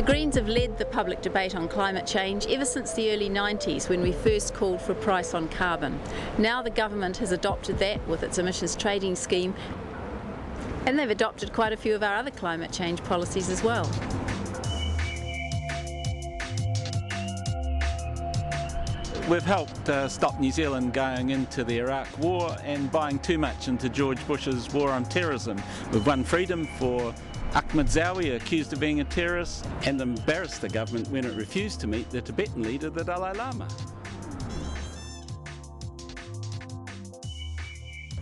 The Greens have led the public debate on climate change ever since the early 90s when we first called for a price on carbon. Now the government has adopted that with its emissions trading scheme, and they've adopted quite a few of our other climate change policies as well. We've helped stop New Zealand going into the Iraq War and buying too much into George Bush's war on terrorism. We've won freedom for Ahmed Zawi, accused of being a terrorist, and embarrassed the government when it refused to meet the Tibetan leader, the Dalai Lama.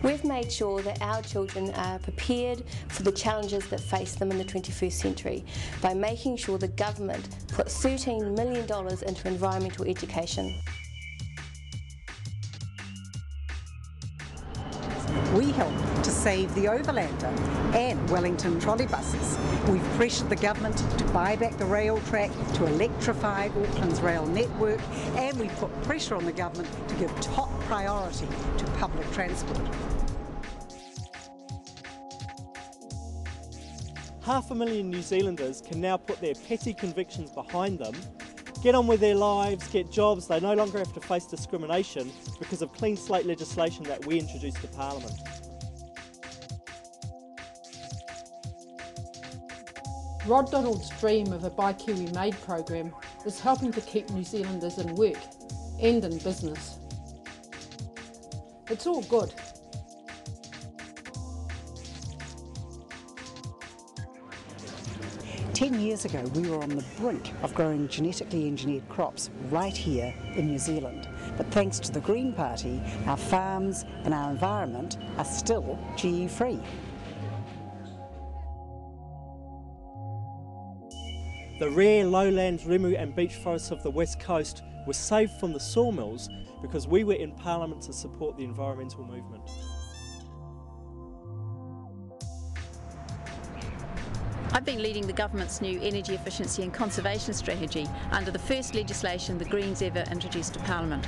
We've made sure that our children are prepared for the challenges that face them in the 21st century by making sure the government put $13 million into environmental education. We helped to save the Overlander and Wellington trolley buses. We've pressured the government to buy back the rail track, to electrify Auckland's rail network, and we put pressure on the government to give top priority to public transport. 500,000 New Zealanders can now put their petty convictions behind them, get on with their lives, get jobs. They no longer have to face discrimination because of clean slate legislation that we introduced to Parliament. Rod Donald's dream of a Buy Kiwi Made program is helping to keep New Zealanders in work and in business. It's all good. Ten years ago, we were on the brink of growing genetically engineered crops right here in New Zealand. But thanks to the Green Party, our farms and our environment are still GE-free. The rare lowlands, rimu and beech forests of the West Coast were saved from the sawmills because we were in Parliament to support the environmental movement. I've been leading the government's new energy efficiency and conservation strategy under the first legislation the Greens ever introduced to Parliament.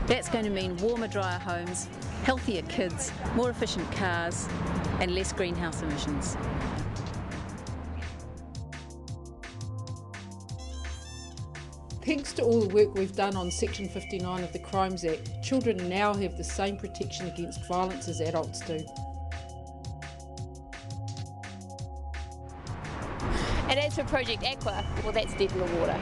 That's going to mean warmer, drier homes, healthier kids, more efficient cars and less greenhouse emissions. Thanks to all the work we've done on Section 59 of the Crimes Act, children now have the same protection against violence as adults do. And as for Project Aqua, well, that's dead in the water.